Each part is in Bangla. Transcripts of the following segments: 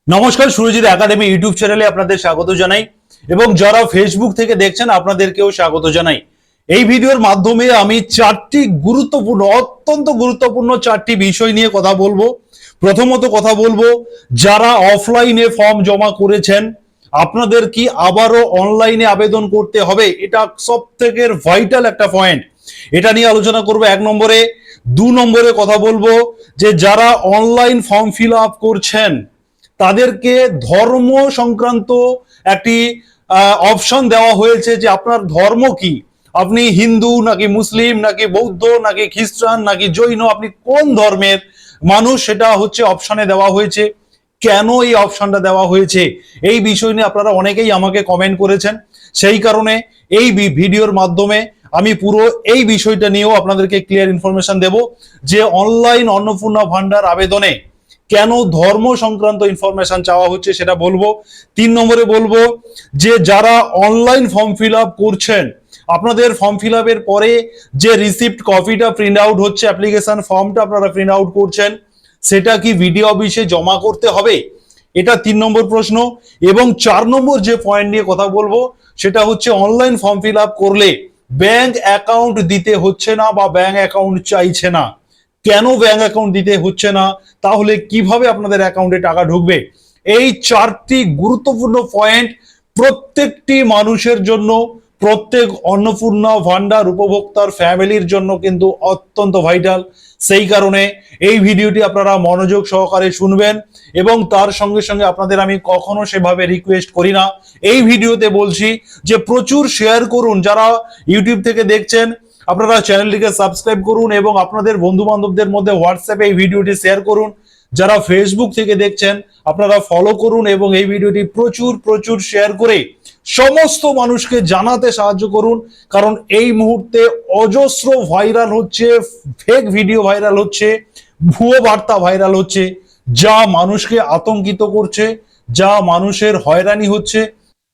নমস্কার, সুরজিৎ একাডেমি ইউটিউব চ্যানেলে আপনাদের স্বাগত জানাই এবং যারা ফেসবুক থেকে দেখছেন আপনাদেরকেও স্বাগত জানাই। এই ভিডিওর মাধ্যমে আমি অত্যন্ত গুরুত্বপূর্ণ চারটি বিষয় নিয়ে কথা বলবো। প্রথমত কথা বলবো, যারা অফলাইনে ফর্ম জমা করেছেন আপনাদের কি আবারও অনলাইনে আবেদন করতে হবে, এটা সবথেকে ভাইটাল একটা পয়েন্ট, এটা নিয়ে আলোচনা করবো এক নম্বরে। দু নম্বরে কথা বলবো যে যারা অনলাইন ফর্ম ফিল আপ করছেন তাদেরকে ধর্ম সংক্রান্ত একটি অপশন দেওয়া হয়েছে যে আপনার ধর্ম কি, আপনি হিন্দু নাকি মুসলিম নাকি বৌদ্ধ নাকি খ্রিস্টান নাকি জৈন, আপনি কোন ধর্মের মানুষ সেটা হচ্ছে অপশনে দেওয়া হয়েছে। কেন এই অপশনটা দেওয়া হয়েছে এই বিষয় নিয়ে আপনারা অনেকেই আমাকে কমেন্ট করেছেন, সেই কারণে এই ভিডিওর মাধ্যমে আমি পুরো এই বিষয়টা নিয়েও আপনাদেরকে ক্লিয়ার ইনফরমেশন দেব যে অনলাইন অন্নপূর্ণা ভান্ডার আবেদনে কেন ধর্ম সংক্রান্ত ইনফরমেশন চাওয়া হচ্ছে সেটা বলবো। তিন নম্বরে বলবো যে যারা অনলাইন ফর্ম ফিল আপ করছেন আপনাদের ফর্ম ফিল আপের পরে যে রিসিপ্ট কপিটা প্রিন্ট আউট হচ্ছে, অ্যাপ্লিকেশন ফর্মটা আপনারা প্রিন্ট আউট করছেন, সেটা কি ভিডিও অফিসে জমা করতে হবে, এটা তিন নম্বর প্রশ্ন। এবং চার নম্বর যে পয়েন্ট নিয়ে কথা বলবো সেটা হচ্ছে অনলাইন ফর্ম ফিল আপ করলে ব্যাংক অ্যাকাউন্ট দিতে হচ্ছে না বা ব্যাংক অ্যাকাউন্ট চাইছে না। কেন ব্যাংক অ্যাকাউন্ট দিতে হচ্ছে না, তাহলে কিভাবে আপনাদের অ্যাকাউন্টে টাকা ঢুকবে, এই চারটি গুরুত্বপূর্ণ পয়েন্ট প্রত্যেকটি মানুষের জন্য, প্রত্যেক অন্নপূর্ণা ভান্ডার উপভোক্তার ফ্যামিলির জন্য কিন্তু অত্যন্ত ভাইটাল। সেই কারণে এই ভিডিওটি আপনারা মনোযোগ সহকারে শুনবেন এবং তার সঙ্গে সঙ্গে আপনাদের আমি কখনো সেভাবে রিকোয়েস্ট করি না, এই ভিডিওতে বলছি যে প্রচুর শেয়ার করুন। যারা ইউটিউব থেকে দেখছেন আপনারা চ্যানেলটিকে সাবস্ক্রাইব করুন এবং আপনাদের বন্ধু বান্ধবদের মধ্যে হোয়াটসঅ্যাপে এই ভিডিওটি শেয়ার করুন। যারা ফেসবুক থেকে দেখছেন আপনারা ফলো করুন এবং এই ভিডিওটি প্রচুর প্রচুর শেয়ার করে সমস্ত মানুষকে জানাতে সাহায্য করুন। কারণ এই মুহূর্তে অজস্র ভাইরাল হচ্ছে, ফেক ভিডিও ভাইরাল হচ্ছে, ভুয়ো বার্তা ভাইরাল হচ্ছে, যা মানুষকে আতঙ্কিত করছে, যা মানুষের হয়রানি হচ্ছে,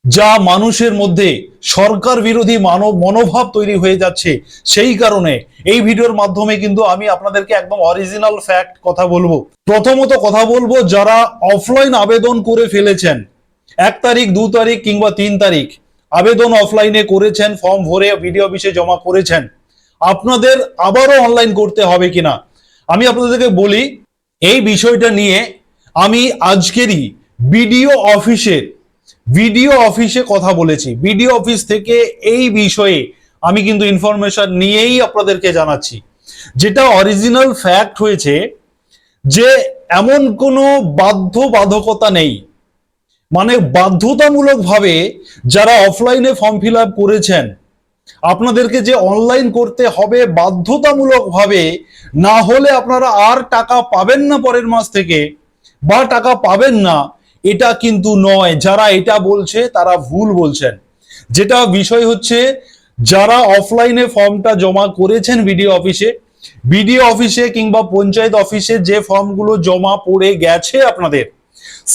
যা মানুষের মধ্যে সরকার বিরোধী মনোভাব তৈরি হয়ে যাচ্ছে। সেই কারণে এই ভিডিওর মাধ্যমে কিন্তু আমি আপনাদেরকে একদম অরিজিনাল ফ্যাক্ট কথা বলবো। প্রথমত কথা বলবো, যারা অফলাইন আবেদন করে ফেলেছেন 1 তারিখ 2 তারিখ কিংবা 3 তারিখ আবেদন অফলাইনে করেছেন, ফর্ম ভরে ভিডিও অফিসে জমা করেছেন, আপনাদের আবারও অনলাইন করতে হবে কিনা আমি আপনাদেরকে বলি। এই বিষয়টা নিয়ে আমি আজকেরই ভিডিও অফিসে কথা বলেছি। ভিডিও অফিস থেকে এই বিষয়ে আমি কিন্তু ইনফরমেশন নিয়েই আপনাদেরকে জানাচ্ছি। যেটা অরিজিনাল ফ্যাক্ট হয়েছে যে এমন কোনো বাধ্যবাধকতা নেই, মানে বাধ্যতামূলক ভাবে যারা অফলাইনে ফর্ম ফিল আপ করেছেন আপনাদেরকে যে অনলাইন করতে হবে বাধ্যতামূলক ভাবে, না হলে আপনারা আর টাকা পাবেন না পরের মাস থেকে বা টাকা পাবেন না, এটা কিন্তু নয়। যারা এটা বলছে তারা ভুল বলছেন। যেটা বিষয় হচ্ছে, যারা অফলাইনে ফর্মটা জমা করেছেন ভিডিও অফিসে কিংবা পঞ্চায়েত অফিসে যে ফর্মগুলো জমা পড়ে গেছে আপনাদের,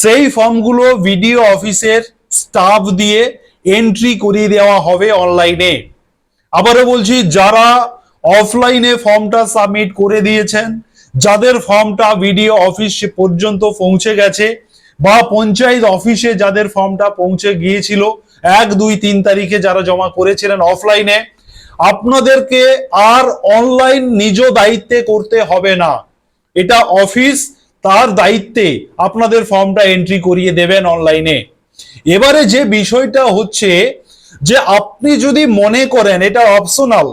সেই ফর্মগুলো ভিডিও অফিসের স্টাফ দিয়ে এন্ট্রি করিয়ে দেওয়া হবে অনলাইনে। আবারও বলছি, যারা অফলাইনে ফর্মটা সাবমিট করে দিয়েছেন, যাদের ফর্মটা ভিডিও অফিস পর্যন্ত পৌঁছে গেছে বা পঞ্চায়েত অফিসে যাদের ফর্মটা পৌঁছে গিয়েছিল 1 2 3 তারিখে যারা জমা করেছিলেন অফলাইনে, আপনাদেরকে আর অনলাইন নিজ দায়িত্বে করতে হবে না। এটা অফিস তার দায়িত্বে আপনাদের ফর্মটা এন্ট্রি করিয়ে দেবেন অনলাইনে। এবারে যে বিষয়টা হচ্ছে যে আপনি যদি মনে করেন এটা অপশনাল,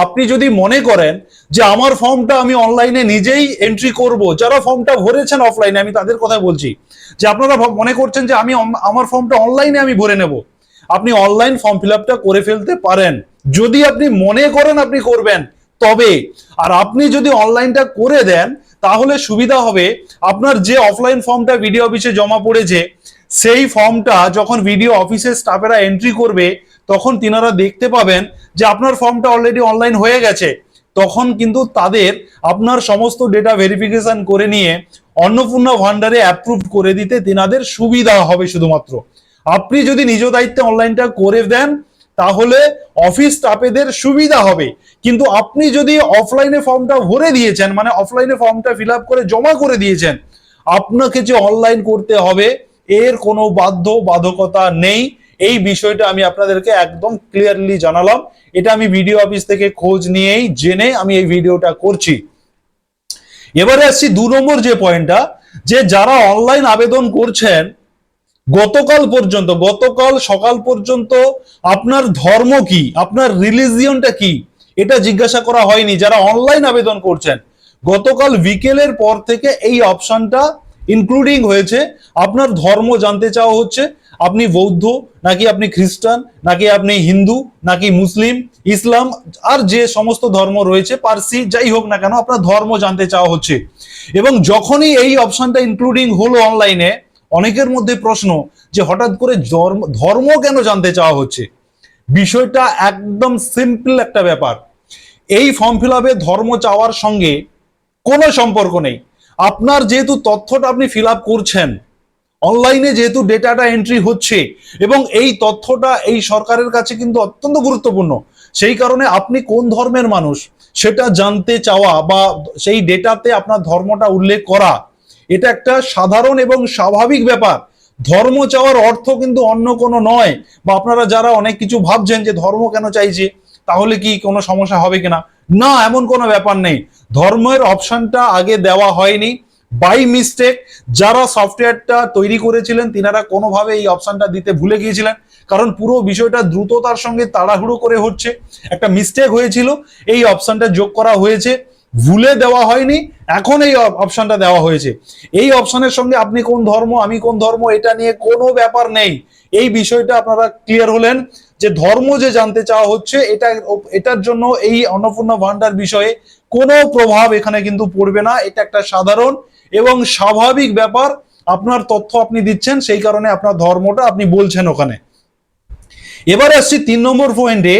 আপনি যদি মনে করেন যে আমার ফর্মটা আমি অনলাইনে নিজেই এন্ট্রি করব, যারা ফর্মটা ভরেছেন অফলাইনে আমি তাদের কথা বলছি, যে আপনারা মনে করছেন যে আমার ফর্মটা অনলাইনে আমি ভরে নেব, আপনি অনলাইন ফর্ম ফিল আপটা করে ফেলতে পারেন যদি আপনি মনে করেন আপনি করবেন তবে। আর আপনি যদি অনলাইনটা করে দেন তাহলে সুবিধা হবে, আপনার যে অফলাইন ফর্মটা ভিডিও অফিসে জমা পড়েছে সেই ফর্মটা যখন ভিডিও অফিসের স্টাফেরা এন্ট্রি করবে তখন তিনারা দেখতে পাবেন যে আপনার ফর্মটা অলরেডি অনলাইন হয়ে গেছে। তখন কিন্তু তাদের আপনার সমস্ত ডেটা ভেরিফিকেশন করে নিয়ে অন্নপূর্ণা ভান্ডারে অ্যাপ্রুভ করে দিতে তিনাদের সুবিধা হবে। শুধুমাত্র আপনি যদি নিজ দায়িত্বে অনলাইনটা করে দেন তাহলে অফিস স্টাফেদের সুবিধা হবে, কিন্তু আপনি যদি অফলাইনে ফর্মটা ভরে দিয়েছেন, মানে অফলাইনে ফর্মটা ফিল আপ করে জমা করে দিয়েছেন, আপনাকে যে অনলাইন করতে হবে এর কোনো বাধ্যকতা নেই। এই বিষয়টা আমি আপনাদেরকে একদম ক্লিয়ারলি জানালাম। এটা আমি বিডিও অফিস থেকে খোঁজ নিয়েই জেনে আমি এই ভিডিওটা করছি। এবারে আসছি 2 নম্বর যে পয়েন্টটা, যে যারা অনলাইন আবেদন করছেন গতকাল সকাল পর্যন্ত আপনার ধর্ম কি, আপনার রিলিজিয়নটা কি, এটা জিজ্ঞাসা করা হয়নি। যারা অনলাইন আবেদন করছেন গতকাল বিকেলের পর থেকে এই অপশনটা ইনক্লুডিং হয়েছে। আপনার ধর্ম জানতে চাওয়া হচ্ছে, আপনি বৌদ্ধ নাকি আপনি খ্রিস্টান নাকি আপনি হিন্দু নাকি মুসলিম ইসলাম আর যে সমস্ত ধর্ম রয়েছে পার্সি যাই হোক না কেন আপনার ধর্ম জানতে চাওয়া হচ্ছে। এবং যখনই এই অপশনটা ইনক্লুডিং হলো অনলাইনে, অনেকের মধ্যে প্রশ্ন যে হঠাৎ করে ধর্ম কেন জানতে চাওয়া হচ্ছে। বিষয়টা একদম সিম্পল একটা ব্যাপার। এই ফর্ম ফিল আপে ধর্ম চাওয়ার সঙ্গে কোনো সম্পর্ক নেই। আপনার যেহেতু তথ্যটা আপনি ফিল আপ করছেন অনলাইনে, যেহেতু ডেটাটা এন্ট্রি হচ্ছে এবং এই তথ্যটা এই সরকারের কাছে কিন্তু অত্যন্ত গুরুত্বপূর্ণ, সেই কারণে আপনি কোন ধর্মের মানুষ সেটা জানতে চাওয়া বা সেই ডেটাতে আপনার ধর্মটা উল্লেখ করা, এটা একটা সাধারণ এবং স্বাভাবিক ব্যাপার। ধর্ম চাওয়ার অর্থ কিন্তু অন্য কোনো নয়। বা আপনারা যারা অনেক কিছু ভাবছেন যে ধর্ম কেন চাইছে, তাহলে কি কোনো সমস্যা হবে কিনা, না এমন কোনো ব্যাপার নেই। ধর্মের অপশনটা আগে দেওয়া হয়নি বাই মিস্টেক। যারা সফটওয়্যারটা তৈরি করেছিলেন তিনারা কোনোভাবে এই অপশনটা দিতে ভুলে গিয়েছিলেন, কারণ পুরো বিষয়টা দ্রুততার সঙ্গে তাড়াহুড়ো করে হচ্ছে, একটা মিস্টেক হয়েছিল, এই অপশনটা যোগ করা হয়েছে, ভুলে দেওয়া হয়নি, এখন এই অপশনটা দেওয়া হয়েছে। এই অপশনের সঙ্গে আপনি কোন ধর্ম আমি কোন ধর্ম এটা নিয়ে কোনো ব্যাপার নেই। এই বিষয়টা আপনারা ক্লিয়ার হলেন যে ধর্ম যে জানতে চাওয়া হচ্ছে এটার জন্য এই অন্নপূর্ণা ভান্ডার বিষয়ে কোনো প্রভাব এখানে কিন্তু পড়বে না। এটা একটা সাধারণ এবং স্বাভাবিক ব্যাপার। আপনার তথ্য আপনি দিচ্ছেন, সেই কারণে আপনার ধর্মটা আপনি বলছেন ওখানে। এবারে আসছি 3 নম্বর পয়েন্টে,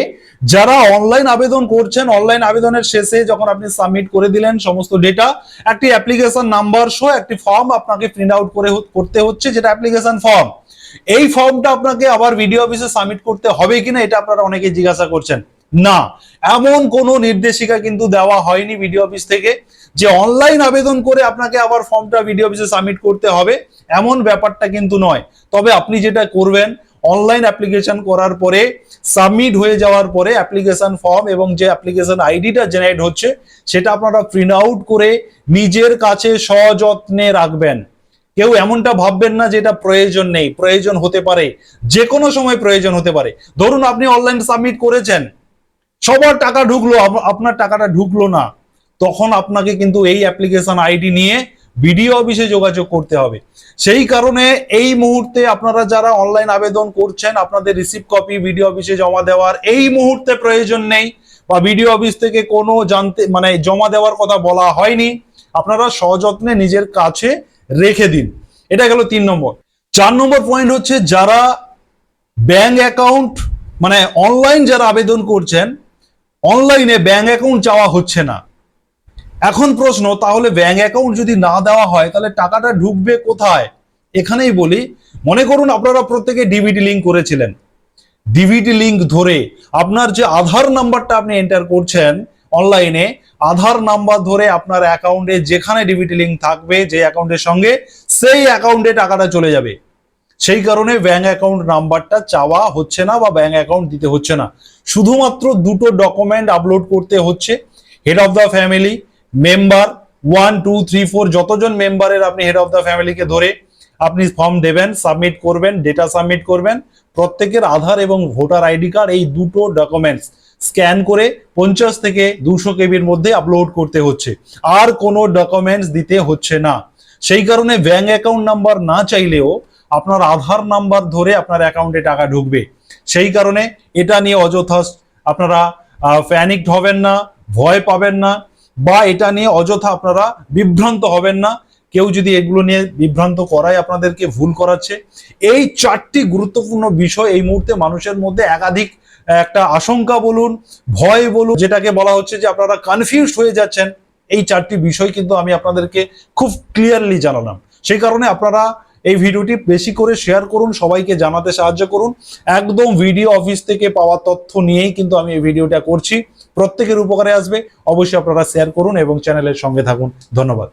যারা অনলাইন আবেদন করছেন অনলাইন আবেদনের শেষে যখন আপনি সাবমিট করে দিলেন সমস্ত ডেটা, একটি অ্যাপ্লিকেশন নাম্বার সহ একটি ফর্ম আপনাকে প্রিন্ট আউট করতে হচ্ছে, যেটা অ্যাপ্লিকেশন ফর্ম। এই ফর্মটা আপনাকে আবার ভিডিও অফিসে সাবমিট করতে হবে কিনা এটা আপনারা অনেকে জিজ্ঞাসা করছেন। না, এমন কোনো নির্দেশিকা কিন্তু দেওয়া হয়নি ভিডিও অফিস থেকে যে অনলাইন আবেদন করে আপনাকে আবার ফর্মটা ভিডিও অফিসে সাবমিট করতে হবে, এমন ব্যাপারটা কিন্তু নয়। তবে আপনি যেটা করবেন, অনলাইন অ্যাপ্লিকেশন করার পরে সাবমিট হয়ে যাওয়ার পরে অ্যাপ্লিকেশন ফর্ম এবং যে অ্যাপ্লিকেশন আইডিটা জেনারেট হচ্ছে সেটা আপনারা প্রিন্ট আউট করে নিজের কাছে সযত্নে রাখবেন। কেউ এমনটা ভাববেন না যে এটা প্রয়োজন নেই, প্রয়োজন হতে পারে, যে কোনো সময় প্রয়োজন হতে পারে। ধরুন আপনি অনলাইন সাবমিট করেছেন, সবার টাকা ঢুকলো, আপনার টাকাটা ঢুকলো না, তখন আপনাকে কিন্তু এই অ্যাপ্লিকেশন আইডি নিয়ে বিডিও অফিসে যোগাযোগ করতে হবে। সেই কারণে এই মুহূর্তে আপনারা যারা অনলাইন আবেদন করছেন আপনাদের রিসিপ্ট কপি বিডিও অফিসে জমা দেওয়ার এই মুহূর্তে প্রয়োজন নেই, বা বিডিও অফিস থেকে কোনো জমা দেওয়ার কথা বলা হয়নি। আপনারা সযত্নে নিজের কাছে রেখে দিন। এটা গেল 3 নম্বর। 4 নম্বর পয়েন্ট হচ্ছে, যারা ব্যাংক অ্যাকাউন্ট অনলাইন যারা আবেদন করছেন অনলাইনে ব্যাংক অ্যাকাউন্ট চাওয়া হচ্ছে না। এখন প্রশ্ন, তাহলে ব্যাংক অ্যাকাউন্ট যদি না দেওয়া হয় তাহলে টাকাটা ঢুকবে কোথায়? এখানেই বলি, মনে করুন আপনারা প্রত্যেকে ডিবিটি লিংক করেছিলেন, ডিবিটি লিংক ধরে আপনার যে আধার নাম্বারটা আপনি এন্টার করছেন অনলাইনে, আধার নাম্বার ধরে আপনার অ্যাকাউন্টে যেখানে ডিবিটি লিংক থাকবে যে অ্যাকাউন্টের সঙ্গে, সেই অ্যাকাউন্টে টাকাটা চলে যাবে। সেই কারণে ব্যাংক অ্যাকাউন্ট নাম্বারটা চাওয়া হচ্ছে না বা ব্যাংক অ্যাকাউন্ট দিতে হচ্ছে না। শুধুমাত্র দুটো ডকুমেন্ট আপলোড করতে হচ্ছে, head of the family, member 1 2 3 4 যতজন মেম্বারের আপনি হেড অফ দ্য ফ্যামিলিকে ধরে আপনি ফর্ম দেবেন, সাবমিট করবেন, ডেটা সাবমিট করবেন। প্রত্যেকের আধার এবং ভোটার আইডি কার্ড এই দুটো ডকুমেন্টস স্ক্যান করে 50 থেকে 200 কেবির মধ্যে আপলোড করতে হচ্ছে, আর কোনো ডকুমেন্টস দিতে হচ্ছে না। সেই কারণে ব্যাংক অ্যাকাউন্ট নাম্বার না চাইলেও আপনার আধার নাম্বার ধরে আপনার অ্যাকাউন্টে টাকা ঢুকবে। সেই কারণে এটা নিয়ে অযথা আপনারা প্যানিকড হবেন না, ভয় পাবেন না, বা এটা নিয়ে অযথা আপনারা বিভ্রান্ত হবেন না। কেউ যদি এগুলো নিয়ে বিভ্রান্ত করায় আপনাদেরকে ভুল করাচ্ছে। এই 4টি গুরুত্বপূর্ণ বিষয় এই মুহূর্তে মানুষের মধ্যে একাধিক একটা আশঙ্কা বলুন, ভয় বলুন, যেটাকে বলা হচ্ছে যে আপনারা কনফিউজড হয়ে যাচ্ছেন, এই 4টি বিষয় কিন্তু আমি আপনাদেরকে খুব ক্লিয়ারলি জানালাম। সেই কারণে আপনারা এই ভিডিওটি বেশি করে শেয়ার করুন, সবাইকে জানাতে সাহায্য করুন। একদম ভিডিও অফিস থেকে পাওয়া তথ্য নিয়েই কিন্তু আমি এই ভিডিওটা করছি, প্রত্যেকের উপকারে আসবে। অবশ্যই আপনারা শেয়ার করুন এবং চ্যানেলের সঙ্গে থাকুন। ধন্যবাদ।